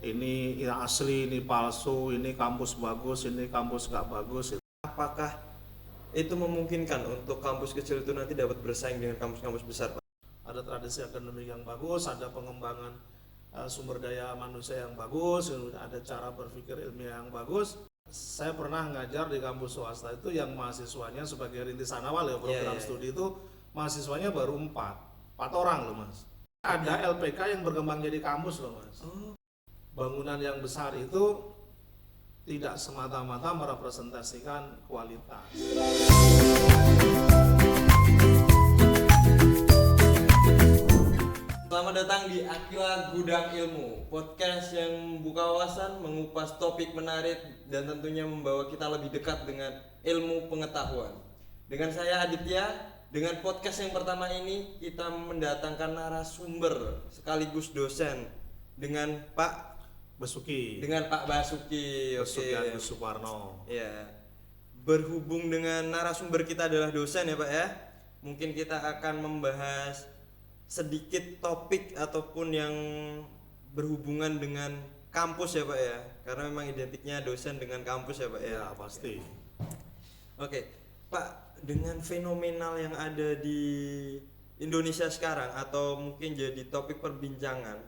ini yang asli, ini palsu, ini kampus bagus, ini kampus nggak bagus. Apakah itu memungkinkan untuk kampus kecil itu nanti dapat bersaing dengan kampus-kampus besar, Pak? Ada tradisi akademik yang bagus, ada pengembangan sumber daya manusia yang bagus, ada cara berpikir ilmiah yang bagus. Saya pernah ngajar di kampus swasta itu yang mahasiswanya sebagai rintisan awal ya program studi itu mahasiswanya baru 4 orang loh Mas. Ada LPK yang berkembang jadi kampus loh Mas. Bangunan yang besar itu tidak semata-mata merepresentasikan kualitas. Selamat datang di Akila Gudang Ilmu, podcast yang membuka wawasan, mengupas topik menarik, dan tentunya membawa kita lebih dekat dengan ilmu pengetahuan. Dengan saya Aditya, dengan podcast yang pertama ini kita mendatangkan narasumber sekaligus dosen dengan Pak Basuki. dengan Pak Basuki. Basuki Agus Suparno. Ya. Berhubung dengan narasumber kita adalah dosen ya Pak ya. Mungkin kita akan membahas sedikit topik ataupun yang berhubungan dengan kampus ya Pak ya. Karena memang identiknya dosen dengan kampus ya Pak ya. Ya pasti. Oke, Pak, dengan fenomenal yang ada di Indonesia sekarang atau mungkin jadi topik perbincangan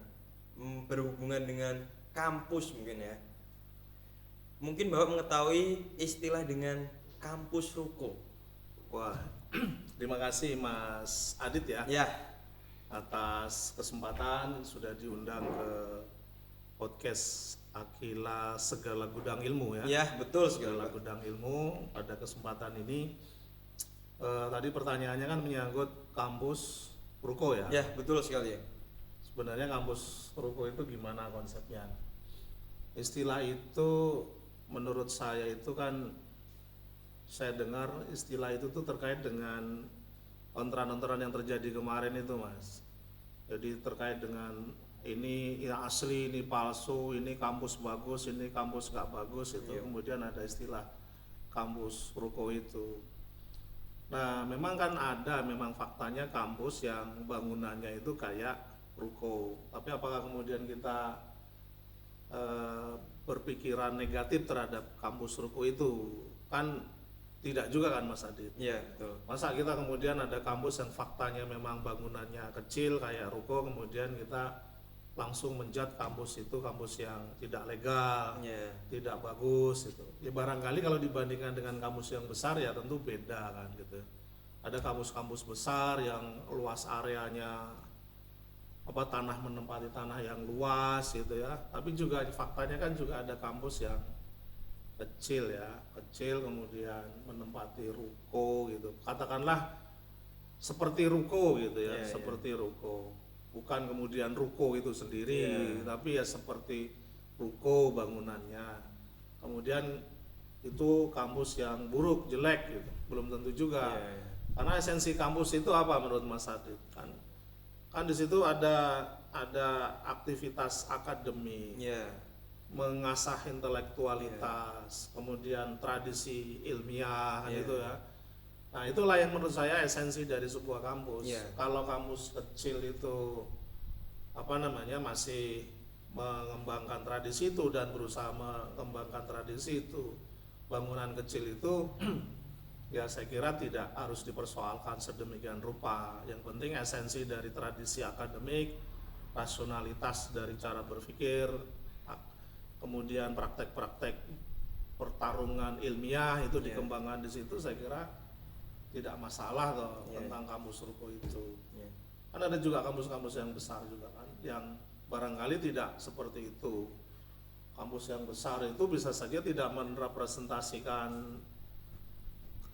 berhubungan dengan kampus mungkin ya. Mungkin Bapak mengetahui istilah dengan kampus ruko. Wah, terima kasih Mas Adit ya. Ya. Atas kesempatan sudah diundang ke podcast Akila Segala Gudang Ilmu ya. Ya, betul Segala sekali. Gudang Ilmu. Pada kesempatan ini tadi pertanyaannya kan menyangkut kampus ruko ya. Ya, betul sekali ya. Sebenarnya kampus ruko itu gimana konsepnya? Istilah itu menurut saya itu kan saya dengar istilah itu tuh terkait dengan ontran-ontran yang terjadi kemarin itu Mas. Jadi terkait dengan ini yang asli, ini palsu, ini kampus bagus, ini kampus nggak bagus itu. Kemudian ada istilah kampus ruko itu. Nah memang kan ada memang faktanya kampus yang bangunannya itu kayak ruko. Tapi apakah kemudian kita berpikiran negatif terhadap kampus ruko itu? Kan tidak juga kan Mas Adit. Iya, betul. Masa kita kemudian ada kampus yang faktanya memang bangunannya kecil kayak ruko, kemudian kita langsung menjat kampus itu kampus yang tidak legal, tidak bagus itu. Ya barangkali kalau dibandingkan dengan kampus yang besar ya tentu beda kan gitu. Ada kampus-kampus besar yang luas areanya tanah menempati tanah yang luas gitu ya. Tapi juga faktanya kan juga ada kampus yang kecil ya, kecil kemudian menempati ruko gitu. Katakanlah seperti ruko gitu ya, seperti ruko. Bukan kemudian ruko itu sendiri, tapi ya seperti ruko bangunannya. Kemudian itu kampus yang buruk, jelek gitu. Belum tentu juga. Karena esensi kampus itu apa menurut Mas Adit? Kan di situ ada aktivitas akademik, mengasah intelektualitas, kemudian tradisi ilmiah gitu ya. Nah itulah yang menurut saya esensi dari sebuah kampus. Kalau kampus kecil itu masih mengembangkan tradisi itu dan berusaha mengembangkan tradisi itu, bangunan kecil itu ya saya kira tidak harus dipersoalkan sedemikian rupa. Yang penting esensi dari tradisi akademik, rasionalitas dari cara berpikir, kemudian praktek-praktek pertarungan ilmiah itu dikembangkan di situ, saya kira tidak masalah tentang kampus ruko itu. Kan ada juga kampus-kampus yang besar juga kan, yang barangkali tidak seperti itu. Kampus yang besar itu bisa saja tidak merepresentasikan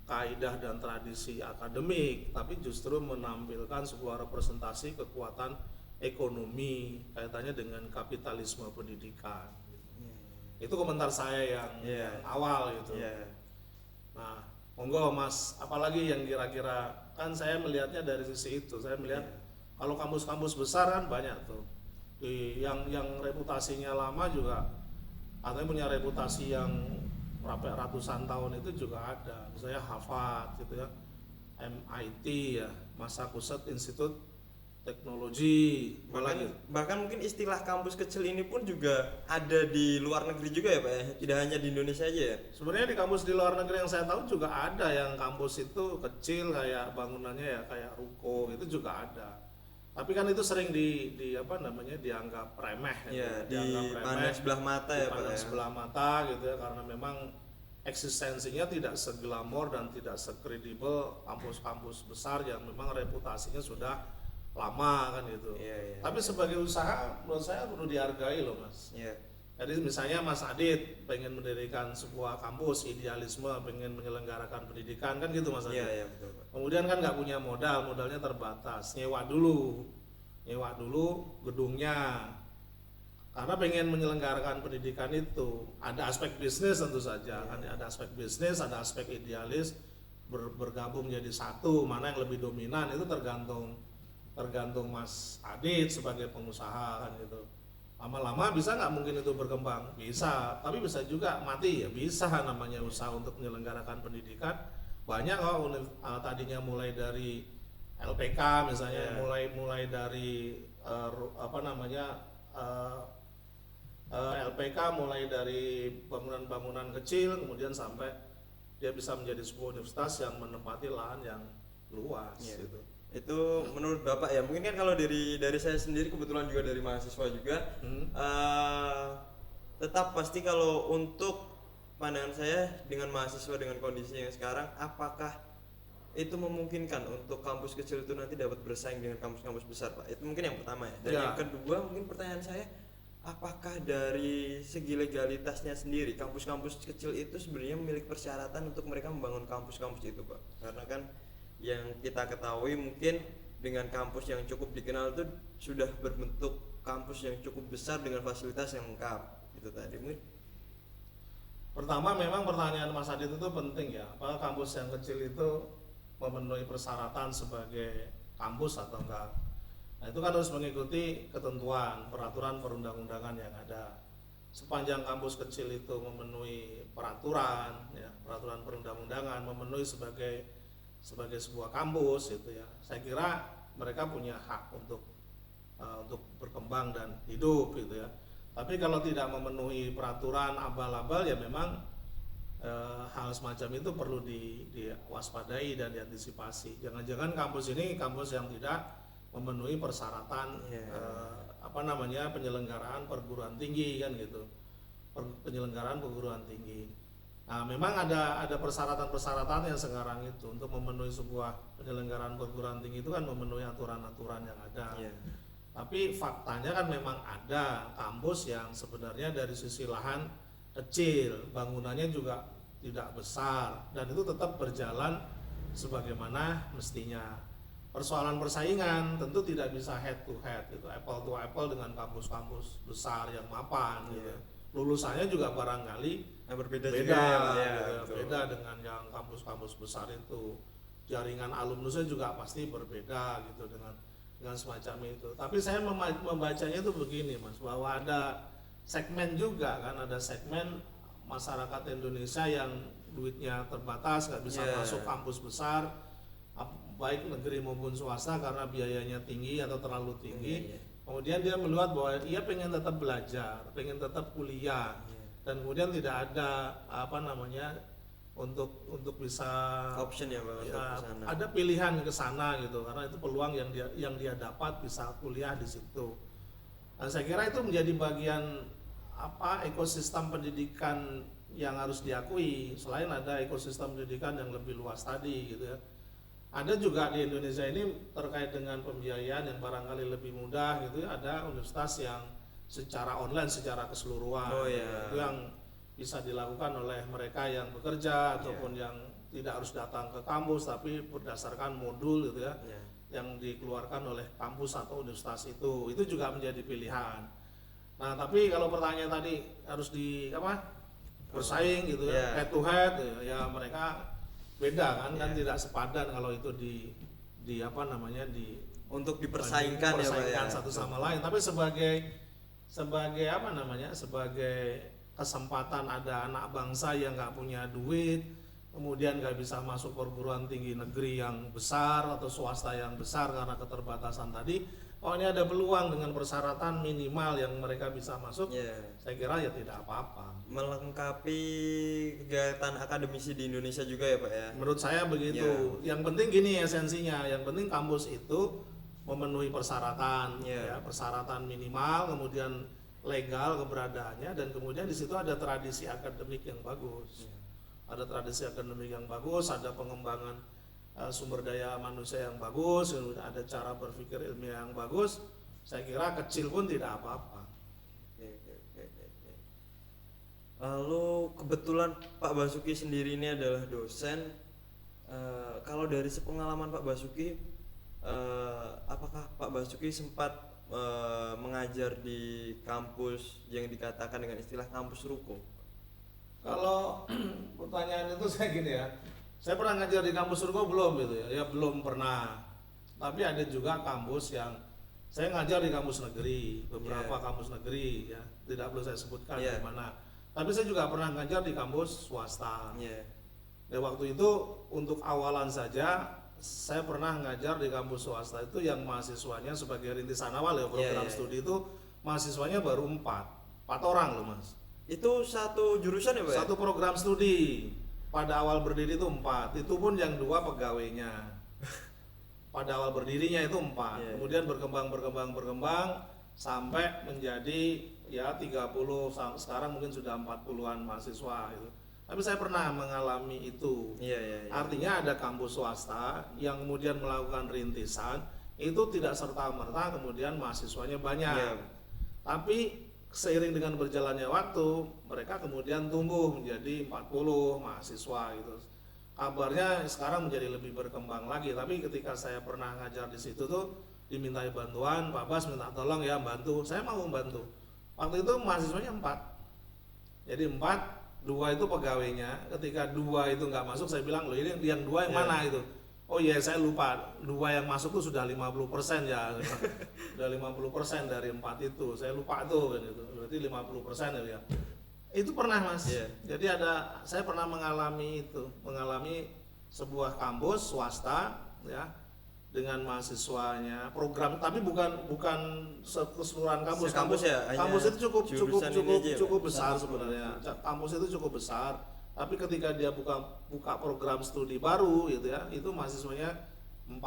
kaidah dan tradisi akademik, tapi justru menampilkan sebuah representasi kekuatan ekonomi kaitannya dengan kapitalisme pendidikan. Itu komentar saya yang awal gitu. Nah, monggo Mas, apalagi yang kira-kira, kan saya melihatnya dari sisi itu. Saya melihat kalau kampus-kampus besar kan banyak tuh. Yang reputasinya lama juga atau punya reputasi yang ratusan tahun itu juga ada. Misalnya Harvard gitu ya, MIT ya, Massachusetts Institute teknologi, bahkan apalagi. bahkan mungkin istilah kampus kecil ini pun juga ada di luar negeri juga ya Pak ya, tidak hanya di Indonesia aja ya. Sebenarnya di kampus di luar negeri yang saya tahu juga ada yang kampus itu kecil kayak bangunannya ya kayak ruko, itu juga ada. Tapi kan itu sering di apa namanya dianggap remeh, Ya, dianggap dipandang sebelah mata ya Pak dipandang ya. sebelah mata gitu ya, karena memang eksistensinya tidak seglamor dan tidak sekredibel kampus-kampus besar yang memang reputasinya sudah lama kan gitu. Iya, iya. Tapi sebagai usaha menurut saya perlu dihargai loh Mas. Iya. Jadi misalnya Mas Adit pengen mendirikan sebuah kampus, idealisme pengen menyelenggarakan pendidikan kan gitu Mas Adit. Iya, iya betul Pak. Kemudian kan nggak punya modalnya terbatas, nyewa dulu gedungnya. Karena pengen menyelenggarakan pendidikan itu ada aspek bisnis tentu saja, kan ada aspek bisnis, ada aspek idealis bergabung jadi satu, mana yang lebih dominan itu tergantung Mas Adit sebagai pengusaha kan gitu. Lama-lama bisa nggak mungkin itu berkembang? Bisa, tapi bisa juga mati ya, bisa namanya usaha untuk menyelenggarakan pendidikan. Banyak tadinya mulai dari LPK misalnya, mulai dari LPK mulai dari bangunan-bangunan kecil kemudian sampai dia bisa menjadi sebuah universitas yang menempati lahan yang luas gitu. Itu menurut Bapak ya, mungkin kan kalau dari saya sendiri kebetulan juga dari mahasiswa juga, tetap pasti kalau untuk pandangan saya dengan mahasiswa dengan kondisi yang sekarang, apakah itu memungkinkan untuk kampus kecil itu nanti dapat bersaing dengan kampus-kampus besar Pak? Itu mungkin yang pertama ya. Dan yang kedua mungkin pertanyaan saya, apakah dari segi legalitasnya sendiri kampus-kampus kecil itu sebenarnya memiliki persyaratan untuk mereka membangun kampus-kampus itu Pak? Karena kan yang kita ketahui mungkin dengan kampus yang cukup dikenal itu sudah berbentuk kampus yang cukup besar dengan fasilitas yang lengkap itu tadi. Mungkin Pertama memang pertanyaan Mas Adit itu penting ya, apakah kampus yang kecil itu memenuhi persyaratan sebagai kampus atau enggak. Nah itu kan harus mengikuti ketentuan peraturan perundang-undangan yang ada. Sepanjang kampus kecil itu memenuhi peraturan ya, peraturan perundang-undangan, memenuhi sebagai sebuah kampus gitu ya, saya kira mereka punya hak untuk berkembang dan hidup gitu ya. Tapi kalau tidak memenuhi peraturan abal-abal ya memang hal semacam itu perlu diwaspadai dan diantisipasi. Jangan-jangan kampus ini kampus yang tidak memenuhi persyaratan penyelenggaraan perguruan tinggi kan gitu, penyelenggaraan perguruan tinggi. Nah, memang ada persyaratan-persyaratan yang sekarang itu untuk memenuhi sebuah penyelenggaraan perguruan tinggi itu kan memenuhi aturan-aturan yang ada. Tapi faktanya kan memang ada kampus yang sebenarnya dari sisi lahan kecil, bangunannya juga tidak besar dan itu tetap berjalan sebagaimana mestinya. Persoalan persaingan tentu tidak bisa head to head gitu, apple to apple dengan kampus-kampus besar yang mapan gitu. Lulusannya juga barangkali berbeda beda juga ya, gitu, beda dengan yang kampus-kampus besar itu. Jaringan alumnusnya juga pasti berbeda gitu dengan semacam itu. Tapi saya membacanya itu begini Mas, bahwa ada segmen juga kan, ada segmen masyarakat Indonesia yang duitnya terbatas, nggak bisa masuk kampus besar, baik negeri maupun swasta karena biayanya tinggi atau terlalu tinggi. Kemudian dia melihat bahwa ia pengen tetap belajar, pengen tetap kuliah, dan kemudian tidak ada untuk bisa option ya Pak untuk kesana. Ada pilihan ke sana gitu, karena itu peluang yang dia dapat bisa kuliah di situ. Nah, saya kira itu menjadi bagian ekosistem pendidikan yang harus diakui. Selain ada ekosistem pendidikan yang lebih luas tadi gitu ya. Ada juga di Indonesia ini terkait dengan pembiayaan yang barangkali lebih mudah gitu ya. Ada universitas yang secara online secara keseluruhan. Itu yang bisa dilakukan oleh mereka yang bekerja ataupun yang tidak harus datang ke kampus tapi berdasarkan modul gitu ya. Yang dikeluarkan oleh kampus atau universitas itu juga menjadi pilihan. Nah, tapi kalau pertanyaan tadi harus bersaing gitu ya, head to head ya mereka beda kan, kan tidak sepadan kalau itu untuk dipersaingkan ya satu sama lain. Tapi sebagai kesempatan ada anak bangsa yang nggak punya duit, kemudian nggak bisa masuk perguruan tinggi negeri yang besar atau swasta yang besar karena keterbatasan tadi. Oh, ini ada peluang dengan persyaratan minimal yang mereka bisa masuk. Saya kira ya tidak apa-apa. Melengkapi kegiatan akademisi di Indonesia juga ya Pak ya. Menurut saya begitu. Yang penting gini esensinya, yang penting kampus itu memenuhi persyaratan, ya, persyaratan minimal, kemudian legal keberadaannya, dan kemudian di situ ada tradisi akademik yang bagus. Ada tradisi akademik yang bagus, ada pengembangan sumber daya manusia yang bagus, ada cara berpikir ilmiah yang bagus. Saya kira kecil pun tidak apa-apa. Lalu kebetulan Pak Basuki sendiri ini adalah dosen. Kalau dari sepengalaman Pak Basuki, apakah Pak Basuki sempat mengajar di kampus yang dikatakan dengan istilah kampus ruko? Kalau pertanyaan itu saya gini ya, saya pernah ngajar di kampus ruko belum gitu ya? Ya belum pernah. Tapi ada juga kampus yang saya ngajar di kampus negeri, beberapa kampus negeri ya, tidak perlu saya sebutkan di mana. Tapi saya juga pernah ngajar di kampus swasta. Dan waktu itu untuk awalan saja saya pernah ngajar di kampus swasta itu yang mahasiswanya sebagai rintisan awal ya program studi itu mahasiswanya baru 4 orang loh Mas. Itu satu jurusan ya Pak? Satu program studi. Pada awal berdiri itu 4. Itu pun yang 2 pegawainya. Pada awal berdirinya itu 4. Kemudian berkembang sampai menjadi ya 30, sekarang mungkin sudah 40-an mahasiswa itu. Tapi saya pernah mengalami itu. Artinya ada kampus swasta yang kemudian melakukan rintisan, itu tidak serta-merta kemudian mahasiswanya banyak. Tapi seiring dengan berjalannya waktu, mereka kemudian tumbuh menjadi 40 mahasiswa gitu. Kabarnya sekarang menjadi lebih berkembang lagi, tapi ketika saya pernah ngajar di situ tuh dimintai bantuan, Pak Bas minta tolong ya bantu. Saya mau membantu. Waktu itu mahasiswanya 4. Jadi 4, 2 itu pegawainya. Ketika 2 itu nggak masuk, saya bilang, loh ini yang 2 yang mana itu? Oh iya saya lupa, 2 yang masuk tuh sudah 50% ya. Sudah 50% dari 4 itu. Saya lupa tuh kan itu. Berarti 50% ya. Itu pernah Mas. Jadi saya pernah mengalami sebuah kampus swasta ya dengan mahasiswanya program, tapi bukan keseluruhan kampus. Kampus itu cukup besar sebenarnya. Kampus itu cukup besar. Tapi ketika dia buka program studi baru gitu ya, itu mahasiswanya 4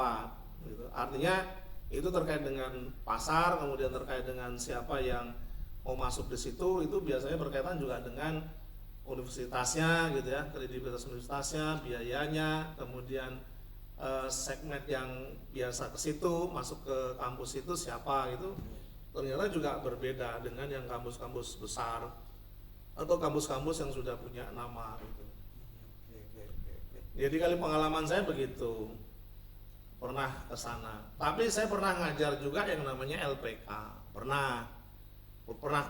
gitu. Artinya itu terkait dengan pasar, kemudian terkait dengan siapa yang mau masuk di situ, itu biasanya berkaitan juga dengan universitasnya gitu ya, kredibilitas universitasnya, biayanya, kemudian segmen yang biasa ke situ, masuk ke kampus itu siapa gitu. Ternyata juga berbeda dengan yang kampus-kampus besar atau kampus-kampus yang sudah punya nama gitu. Jadi kali pengalaman saya begitu, pernah ke sana. Tapi saya pernah ngajar juga yang namanya LPK, pernah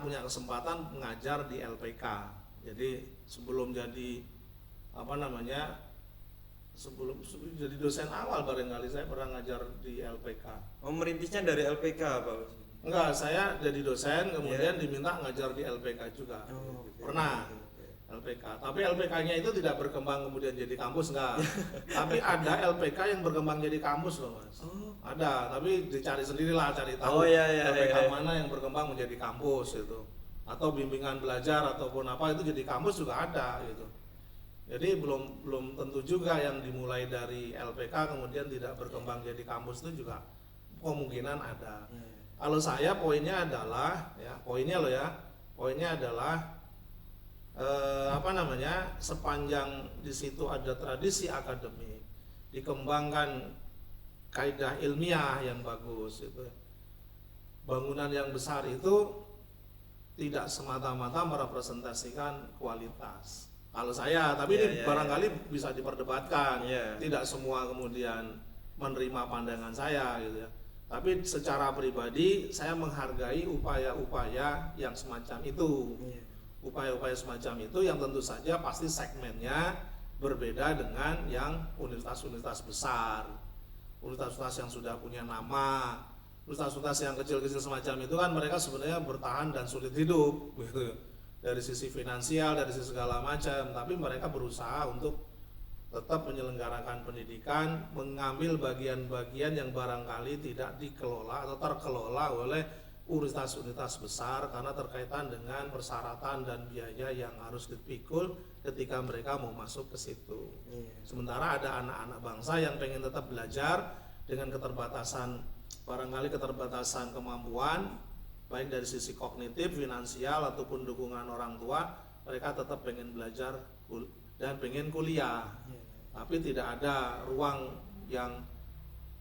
punya kesempatan mengajar di LPK. Jadi sebelum jadi sebelum jadi dosen awal barangkali saya pernah ngajar di LPK. Oh, merintisnya dari LPK Pak? Enggak, saya jadi dosen kemudian diminta ngajar di LPK juga. Pernah LPK. Tapi LPK-nya itu tidak berkembang kemudian jadi kampus enggak. Tapi ada LPK yang berkembang jadi kampus loh Mas. Ada, tapi dicari sendirilah, cari tahu LPK mana yang berkembang menjadi kampus itu. Atau bimbingan belajar ataupun apa itu jadi kampus juga ada gitu. Jadi belum tentu juga yang dimulai dari LPK kemudian tidak berkembang jadi kampus itu juga kemungkinan ada. Kalau saya poinnya adalah sepanjang di situ ada tradisi akademik, dikembangkan kaidah ilmiah yang bagus itu. Bangunan yang besar itu tidak semata-mata merepresentasikan kualitas. Kalau saya, tapi ini barangkali bisa diperdebatkan. Tidak semua kemudian menerima pandangan saya gitu ya. Tapi secara pribadi saya menghargai upaya-upaya yang semacam itu. Upaya-upaya semacam itu yang tentu saja pasti segmennya berbeda dengan yang universitas-universitas besar. Universitas yang sudah punya nama. Universitas yang kecil-kecil semacam itu kan mereka sebenarnya bertahan dan sulit hidup gitu. Dari sisi finansial, dari sisi segala macam, tapi mereka berusaha untuk tetap menyelenggarakan pendidikan, mengambil bagian-bagian yang barangkali tidak dikelola atau terkelola oleh universitas-universitas besar karena terkaitan dengan persyaratan dan biaya yang harus dipikul ketika mereka mau masuk ke situ. Sementara ada anak-anak bangsa yang pengen tetap belajar dengan keterbatasan, barangkali keterbatasan kemampuan baik dari sisi kognitif, finansial ataupun dukungan orang tua, mereka tetap pengen belajar dan pengen kuliah. Tapi tidak ada ruang yang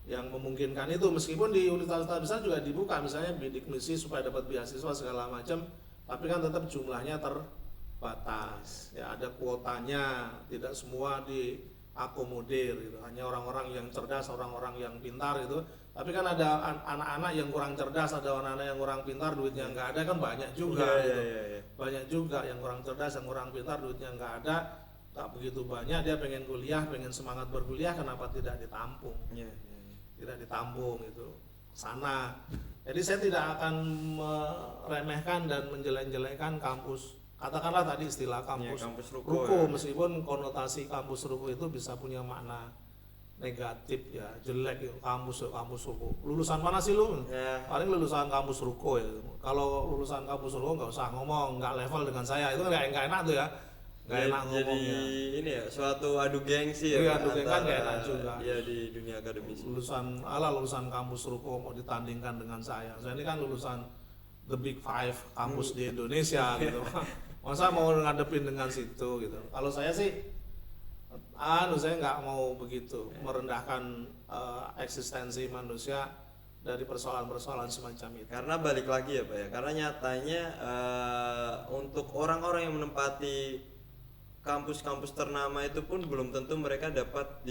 memungkinkan itu, meskipun di universitas besar juga dibuka misalnya bidik misi supaya dapat beasiswa segala macam, tapi kan tetap jumlahnya terbatas ya, ada kuotanya, tidak semua diakomodir gitu. Hanya orang-orang yang cerdas, orang-orang yang pintar gitu. Tapi kan ada anak-anak yang kurang cerdas, ada anak-anak yang kurang pintar, duitnya nggak ada, kan banyak juga gitu. Banyak juga yang kurang cerdas, yang kurang pintar, duitnya nggak ada, tak begitu banyak, dia pengen kuliah, pengen semangat berkuliah, kenapa tidak ditampung? Tidak ditampung itu sana. Jadi saya tidak akan meremehkan dan menjelek-jelekkan kampus, katakanlah tadi istilah kampus ruko, meskipun konotasi kampus ruko itu bisa punya makna negatif ya, jelek ya, kampus ruko. Lulusan mana sih lu? Paling lulusan kampus ruko ya. Kalau lulusan kampus ruko nggak usah ngomong, nggak level dengan saya, itu nggak enak tuh ya. Gak enak ngomongnya. Jadi ini ya suatu adu gengsi ya. Iya, adu gengsi kan gak enak juga. Ya di dunia akademisi. Lulusan kampus ruko mau ditandingkan dengan saya. Saya ini kan lulusan the big five kampus di Indonesia gitu. Masa mau ngadepin dengan situ gitu. Kalau saya sih saya nggak mau begitu merendahkan eksistensi manusia dari persoalan-persoalan semacam itu. Karena balik lagi ya Pak ya. Karena nyatanya untuk orang-orang yang menempati kampus-kampus ternama itu pun belum tentu mereka dapat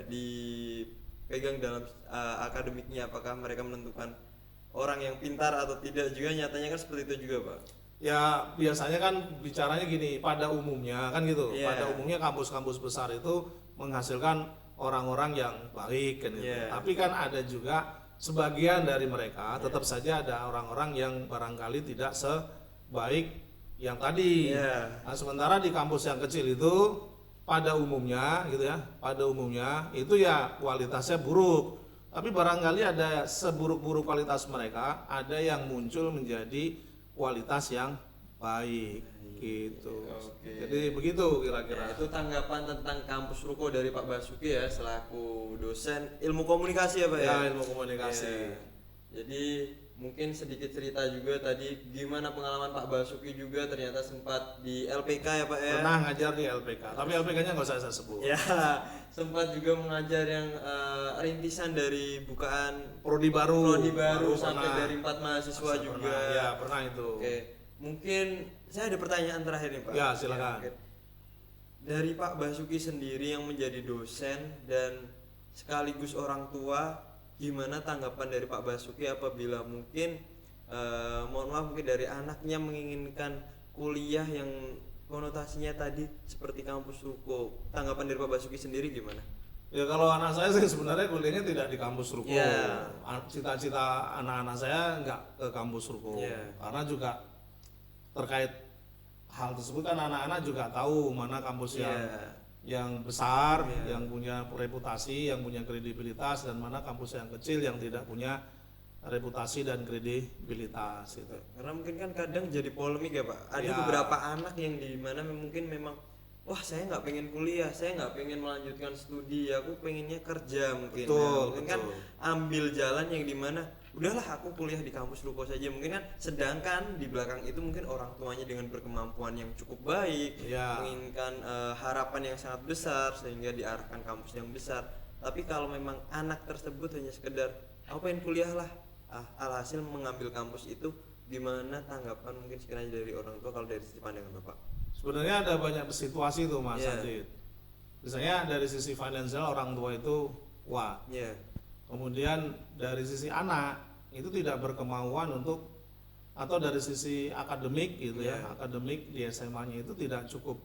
dipegang dalam akademiknya, apakah mereka menentukan orang yang pintar atau tidak, juga nyatanya kan seperti itu juga Pak. Ya biasanya kan bicaranya gini, pada umumnya kan gitu. Pada umumnya kampus-kampus besar itu menghasilkan orang-orang yang baik kan gitu. Tapi kan ada juga sebagian dari mereka tetap saja ada orang-orang yang barangkali tidak sebaik yang tadi. Nah, sementara di kampus yang kecil itu pada umumnya gitu ya, pada umumnya itu ya kualitasnya buruk. Tapi barangkali ada seburuk-buruk kualitas mereka, ada yang muncul menjadi kualitas yang baik gitu. Jadi begitu kira-kira. Itu tanggapan tentang kampus ruko dari Pak Basuki ya, selaku dosen ilmu komunikasi ya Pak ya. Ilmu komunikasi. Jadi mungkin sedikit cerita juga tadi gimana pengalaman Pak Basuki juga, ternyata sempat di LPK ya Pak ya. Pernah ngajar di LPK, tapi LPK-nya nggak usah saya sebut. Ya, sempat juga mengajar yang rintisan dari bukaan prodi baru sampai pernah. Dari 4 mahasiswa juga. Pernah. Ya, pernah itu. Oke. Mungkin saya ada pertanyaan terakhir nih Pak. Ya, silakan. Dari Pak Basuki sendiri yang menjadi dosen dan sekaligus orang tua, gimana tanggapan dari Pak Basuki apabila mungkin mohon maaf mungkin dari anaknya menginginkan kuliah yang konotasinya tadi seperti kampus ruko? Tanggapan dari Pak Basuki sendiri gimana? Ya kalau anak saya sih sebenarnya kuliahnya tidak di kampus ruko. Cita-cita anak-anak saya nggak ke kampus ruko. Karena juga terkait hal tersebut kan anak-anak juga tahu mana kampus yang besar, yang punya reputasi, yang punya kredibilitas, dan mana kampus yang kecil yang tidak punya reputasi dan kredibilitas itu. Karena mungkin kan kadang jadi polemik ya Pak. Ada beberapa anak yang dimana mungkin memang wah saya nggak pengen kuliah, saya nggak pengen melanjutkan studi, aku pengennya kerja mungkin. Mungkin kan ambil jalan yang dimana udahlah aku kuliah di kampus ruko saja mungkin kan, sedangkan di belakang itu mungkin orang tuanya dengan berkemampuan yang cukup baik menginginkan harapan yang sangat besar sehingga diarahkan kampus yang besar. Tapi kalau memang anak tersebut hanya sekedar aku pengen kuliah lah, alhasil mengambil kampus itu, gimana tanggapan mungkin sekiranya dari orang tua kalau dari sisi pandangan Bapak? Sebenarnya ada banyak situasi tuh Mas Adit. Misalnya dari sisi finansial orang tua itu kuat. Kemudian dari sisi anak itu tidak berkemauan untuk, atau dari sisi akademik gitu akademik di SMA-nya itu tidak cukup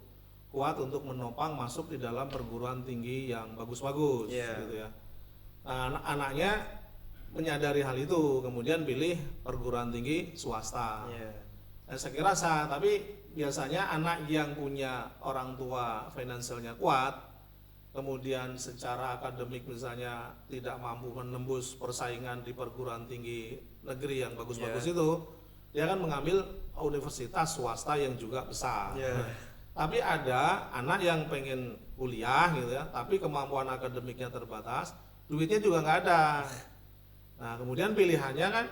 kuat untuk menopang masuk di dalam perguruan tinggi yang bagus-bagus gitu ya. Nah, anaknya menyadari hal itu kemudian pilih perguruan tinggi swasta. Saya kira sah, tapi biasanya anak yang punya orang tua finansialnya kuat, kemudian secara akademik misalnya tidak mampu menembus persaingan di perguruan tinggi negeri yang bagus-bagus itu, dia akan mengambil universitas swasta yang juga besar. Tapi ada anak yang pengen kuliah gitu ya, tapi kemampuan akademiknya terbatas, duitnya juga nggak ada. Nah kemudian pilihannya kan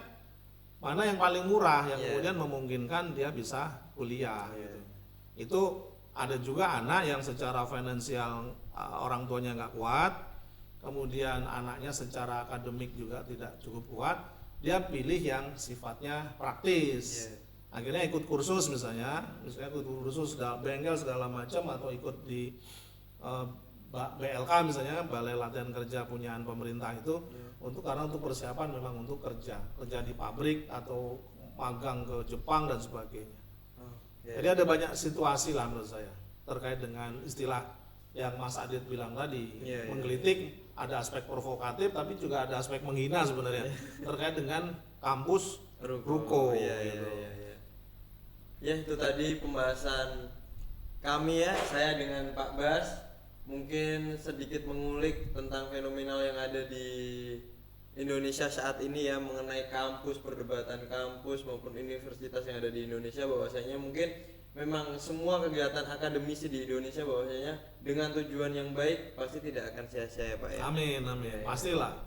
mana yang paling murah, yang kemudian memungkinkan dia bisa kuliah gitu. Itu ada juga anak yang secara finansial orang tuanya nggak kuat, kemudian anaknya secara akademik juga tidak cukup kuat, dia pilih yang sifatnya praktis. Akhirnya ikut kursus misalnya ikut kursus bengkel segala macam, atau ikut di BLK misalnya, Balai Latihan Kerja Punyaan Pemerintah itu, karena untuk persiapan memang untuk kerja di pabrik atau magang ke Jepang dan sebagainya. Jadi ada banyak situasi lah menurut saya terkait dengan istilah yang Mas Adit bilang tadi, menggelitik. Ada aspek provokatif tapi juga ada aspek menghina sebenarnya terkait dengan kampus ruko. Ya itu tadi pembahasan kami ya, saya dengan Pak Bas, mungkin sedikit mengulik tentang fenomenal yang ada di Indonesia saat ini ya, mengenai kampus, perdebatan kampus maupun universitas yang ada di Indonesia, bahwasanya mungkin memang semua kegiatan akademisi di Indonesia bahwasanya dengan tujuan yang baik pasti tidak akan sia-sia ya Pak ya. Amin, pastilah.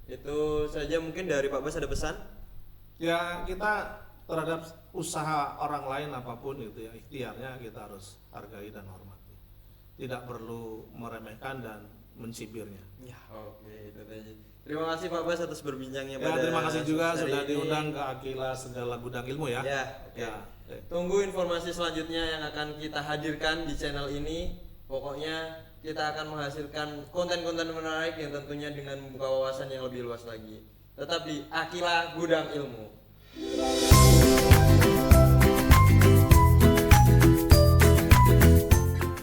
Itu saja mungkin dari Pak Bas, ada pesan? Ya kita terhadap usaha orang lain apapun gitu ya, ikhtiarnya kita harus hargai dan hormati. Tidak perlu meremehkan dan mencibirnya. Ya, oke, itu tadi. Terima kasih Pak Bas atas berbincangnya pada terima kasih juga sudah diundang ke Akila Segala Gudang Ilmu ya. Tunggu informasi selanjutnya yang akan kita hadirkan di channel ini. Pokoknya kita akan menghasilkan konten-konten menarik yang tentunya dengan membuka wawasan yang lebih luas lagi. Tetap di Akila Gudang Ilmu.